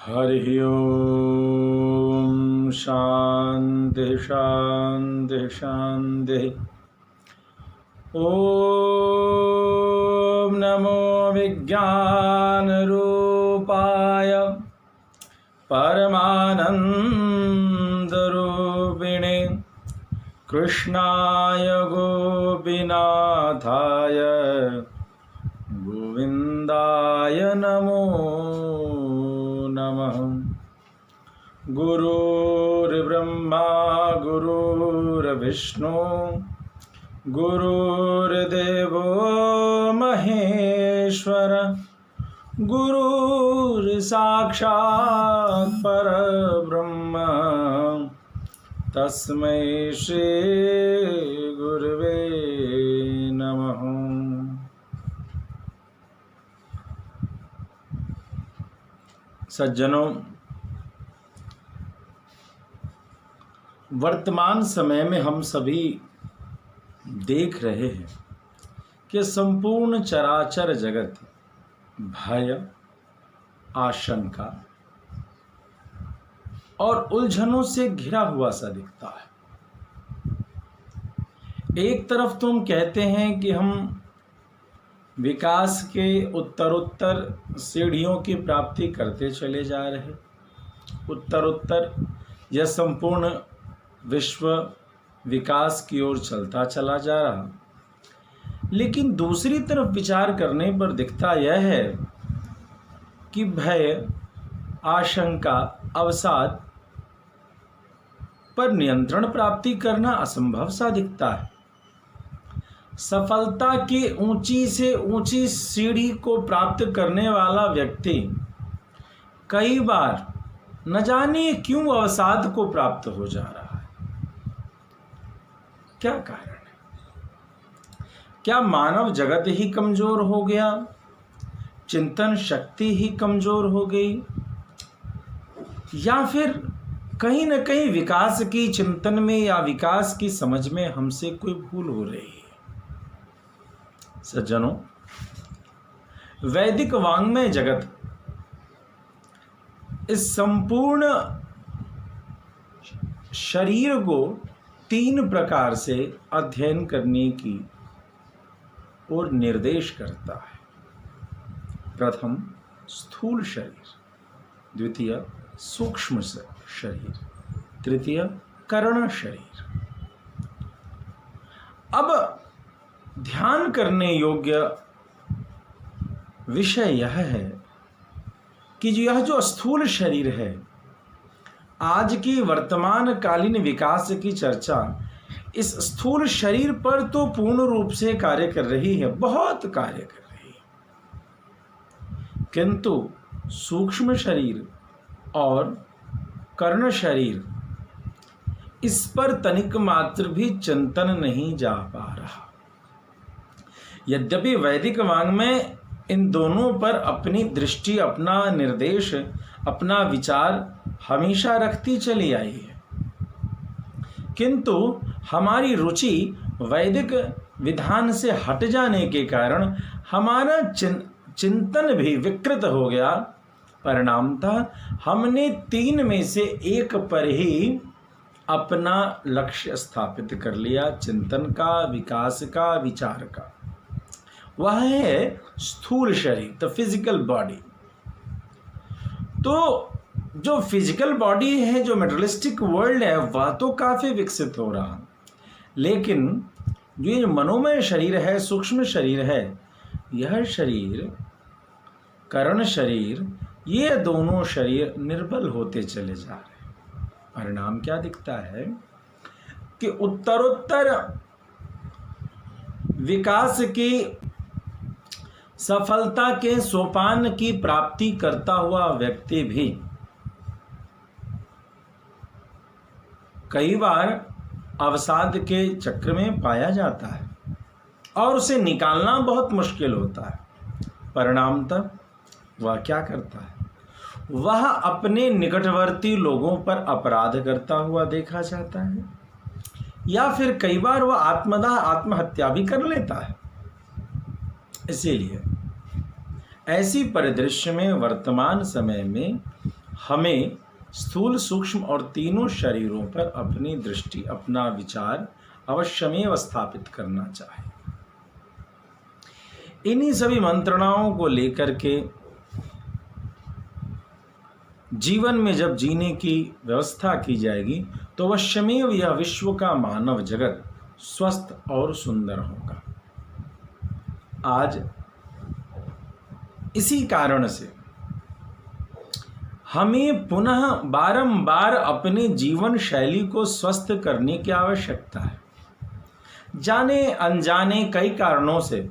हरि ओम शांति शांति शांति। ओम नमो विज्ञान रूपाय परमानंद रूपिणे कृष्णाय गोपीनाथाय गोविंदाय नमो नमः। गुरुर्ब्रह्मा गुरुर्विष्णु गुरुर्देवो महेश्वर गुरुर्साक्षात् परब्रह्म तस्मै श्री गुरुवे नमः। सज्जनों, वर्तमान समय में हम सभी देख रहे हैं कि संपूर्ण चराचर जगत भय, आशंका और उलझनों से घिरा हुआ सा दिखता है। एक तरफ तो हम कहते हैं कि हम विकास के उत्तरोत्तर सीढ़ियों की प्राप्ति करते चले जा रहे, उत्तरोत्तर यह संपूर्ण विश्व विकास की ओर चलता चला जा रहा, लेकिन दूसरी तरफ विचार करने पर दिखता यह है कि भय, आशंका, अवसाद पर नियंत्रण प्राप्ति करना असंभव सा दिखता है। सफलता की ऊंची से ऊंची सीढ़ी को प्राप्त करने वाला व्यक्ति कई बार न जाने क्यों अवसाद को प्राप्त हो जा रहा है। क्या कारण है? क्या मानव जगत ही कमजोर हो गया? चिंतन शक्ति ही कमजोर हो गई? या फिर कहीं न कहीं विकास की चिंतन में या विकास की समझ में हमसे कोई भूल हो रही है? सज्जनों, वैदिक वाङ्मय जगत इस संपूर्ण शरीर को 3 प्रकार से अध्ययन करने की ओर निर्देश करता है। प्रथम स्थूल शरीर, द्वितीय सूक्ष्म शरीर, तृतीय कर्ण शरीर। अब ध्यान करने योग्य विषय यह है कि यह जो स्थूल शरीर है, आज की वर्तमान कालीन विकास की चर्चा इस स्थूल शरीर पर तो पूर्ण रूप से कार्य कर रही है, बहुत कार्य कर रही है, किंतु सूक्ष्म शरीर और कर्ण शरीर इस पर तनिक मात्र भी चिंतन नहीं जा पा रहा। यद्यपि वैदिक वाङ्मय इन दोनों पर अपनी दृष्टि, अपना निर्देश, अपना विचार हमेशा रखती चली आई है, किंतु हमारी रुचि वैदिक विधान से हट जाने के कारण हमारा चिंतन भी विकृत हो गया। परिणामतः हमने 3 में से एक पर ही अपना लक्ष्य स्थापित कर लिया, चिंतन का, विकास का, विचार का। वह है स्थूल शरीर, द फिजिकल बॉडी। तो जो फिजिकल बॉडी है, जो मेटेरियलिस्टिक वर्ल्ड है, वह तो काफ़ी विकसित हो रहा, लेकिन जो ये मनोमय शरीर है, सूक्ष्म शरीर है, यह शरीर, कर्ण शरीर, ये दोनों शरीर निर्बल होते चले जा रहे हैं। परिणाम क्या दिखता है कि उत्तरोत्तर विकास की सफलता के सोपान की प्राप्ति करता हुआ व्यक्ति भी कई बार अवसाद के चक्र में पाया जाता है और उसे निकालना बहुत मुश्किल होता है। परिणामतः वह क्या करता है? वह अपने निकटवर्ती लोगों पर अपराध करता हुआ देखा जाता है, या फिर कई बार वह आत्महत्या भी कर लेता है। इसीलिए ऐसी परिदृश्य में वर्तमान समय में हमें स्थूल, सूक्ष्म और तीनों शरीरों पर अपनी दृष्टि, अपना विचार अवश्यमेव स्थापित करना चाहिए। इन्हीं सभी मंत्रणाओं को लेकर के जीवन में जब जीने की व्यवस्था की जाएगी तो अवश्यमेव यह विश्व का मानव जगत स्वस्थ और सुंदर होगा। आज इसी कारण से हमें पुनः बारंबार अपने जीवन शैली को स्वस्थ करने की आवश्यकता है। जाने अनजाने कई कारणों से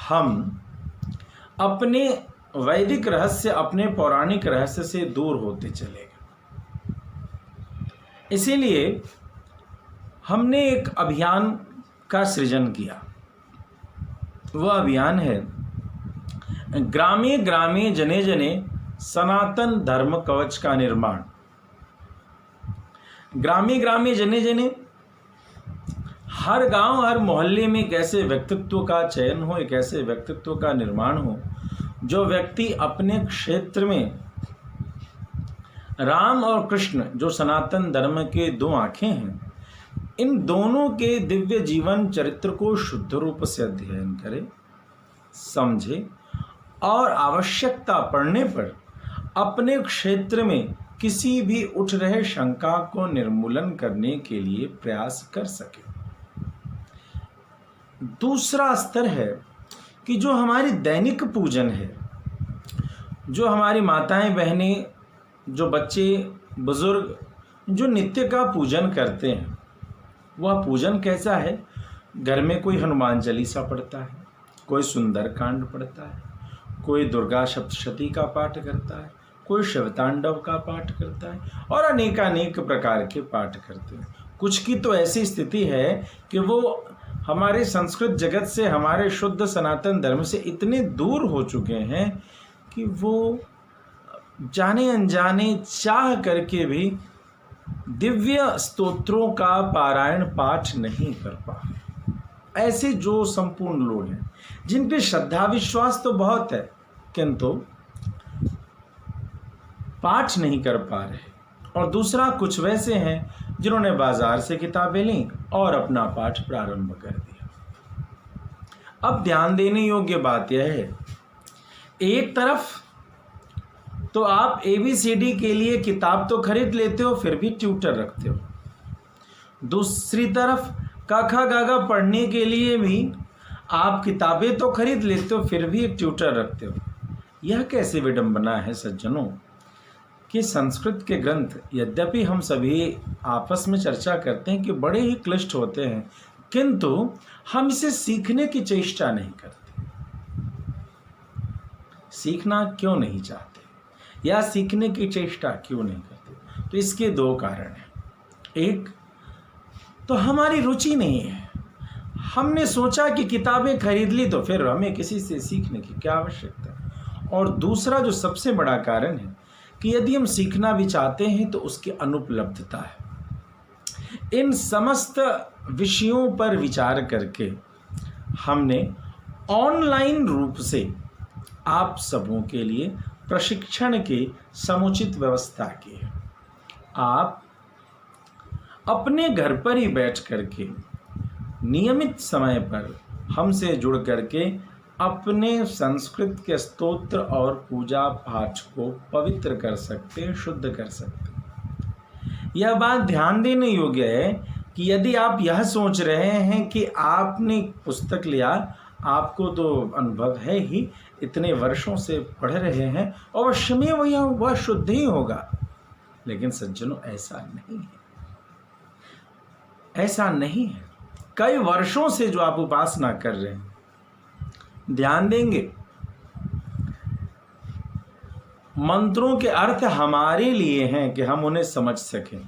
हम अपने वैदिक रहस्य, अपने पौराणिक रहस्य से दूर होते चले गए। इसीलिए हमने एक अभियान का सृजन किया। वह अभियान है ग्रामे ग्रामे जने जने सनातन धर्म कवच का निर्माण। ग्रामे ग्रामे जने जने, हर गांव, हर मोहल्ले में एक ऐसे व्यक्तित्व का चयन हो, एक ऐसे व्यक्तित्व का निर्माण हो जो व्यक्ति अपने क्षेत्र में राम और कृष्ण, जो सनातन धर्म के दो आंखें हैं, इन दोनों के दिव्य जीवन चरित्र को शुद्ध रूप से अध्ययन करे, समझे और आवश्यकता पड़ने पर अपने क्षेत्र में किसी भी उठ रहे शंका को निर्मूलन करने के लिए प्रयास कर सके। दूसरा स्तर है कि जो हमारी दैनिक पूजन है, जो हमारी माताएं बहनें, जो बच्चे बुजुर्ग जो नित्य का पूजन करते हैं, वह पूजन कैसा है? घर में कोई हनुमान चालीसा पढ़ता है, कोई सुंदर कांड पढ़ता है, कोई दुर्गा सप्तशती का पाठ करता है, कोई शिवतांडव का पाठ करता है और अनेकानेक प्रकार के पाठ करते हैं। कुछ की तो ऐसी स्थिति है कि वो हमारे संस्कृत जगत से, हमारे शुद्ध सनातन धर्म से इतने दूर हो चुके हैं कि वो जाने अनजाने चाह करके भी दिव्य स्तोत्रों का पारायण पाठ नहीं कर पा। ऐसे जो संपूर्ण लोग हैं जिनके श्रद्धा विश्वास तो बहुत है किंतु पाठ नहीं कर पा रहे, और दूसरा कुछ वैसे हैं जिन्होंने बाजार से किताबें ली और अपना पाठ प्रारंभ कर दिया। अब ध्यान देने योग्य बात यह है, एक तरफ तो आप ABCD के लिए किताब तो खरीद लेते हो, फिर भी ट्यूटर रखते हो। दूसरी तरफ काखा गागा पढ़ने के लिए भी आप किताबें तो खरीद लेते हो, फिर भी एक ट्यूटर रखते हो। यह कैसे विडंबना है सज्जनों कि संस्कृत के ग्रंथ, यद्यपि हम सभी आपस में चर्चा करते हैं कि बड़े ही क्लिष्ट होते हैं, किंतु हम इसे सीखने की चेष्टा नहीं करते। सीखना क्यों नहीं चाहते या सीखने की चेष्टा क्यों नहीं करते? तो इसके दो कारण हैं। एक तो हमारी रुचि नहीं है। हमने सोचा कि किताबें खरीद ली तो फिर हमें किसी से सीखने की क्या आवश्यकता है। और दूसरा जो सबसे बड़ा कारण है कि यदि हम सीखना भी चाहते हैं तो उसकी अनुपलब्धता है। इन समस्त विषयों पर विचार करके हमने ऑनलाइन रूप से आप सबों के लिए प्रशिक्षण की समुचित व्यवस्था की है। आप अपने घर पर ही बैठ करके नियमित समय पर हमसे जुड़ करके अपने संस्कृत के स्तोत्र और पूजा पाठ को पवित्र कर सकते हैं, शुद्ध कर सकते हैं। यह बात ध्यान देने योग्य है कि यदि आप यह सोच रहे हैं कि आपने पुस्तक लिया, आपको तो अनुभव है ही, इतने वर्षों से पढ़ रहे हैं, अवश्य में वह शुद्ध ही होगा, लेकिन सज्जनों ऐसा नहीं है। ऐसा नहीं है। कई वर्षों से जो आप उपासना कर रहे हैं, ध्यान देंगे मंत्रों के अर्थ हमारे लिए हैं कि हम उन्हें समझ सकें,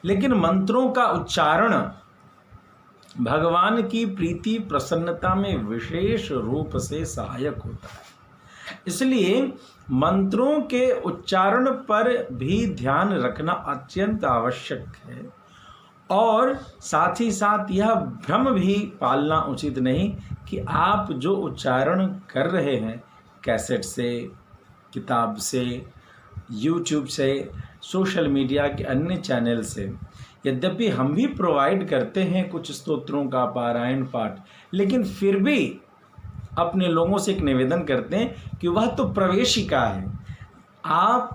लेकिन मंत्रों का उच्चारण भगवान की प्रीति प्रसन्नता में विशेष रूप से सहायक होता है। इसलिए मंत्रों के उच्चारण पर भी ध्यान रखना अत्यंत आवश्यक है, और साथ ही साथ यह भ्रम भी पालना उचित नहीं कि आप जो उच्चारण कर रहे हैं कैसेट से, किताब से, यूट्यूब से, सोशल मीडिया के अन्य चैनल से। यद्यपि हम भी प्रोवाइड करते हैं कुछ स्तोत्रों का पारायण पाठ, लेकिन फिर भी अपने लोगों से एक निवेदन करते हैं कि वह तो प्रवेशिका है, आप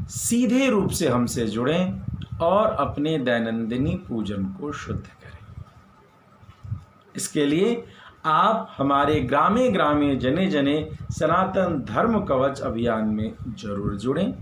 सीधे रूप से हमसे जुड़ें और अपने दैनंदिनी पूजन को शुद्ध करें। इसके लिए आप हमारे ग्रामे ग्रामे जने जने सनातन धर्म कवच अभियान में जरूर जुड़ें।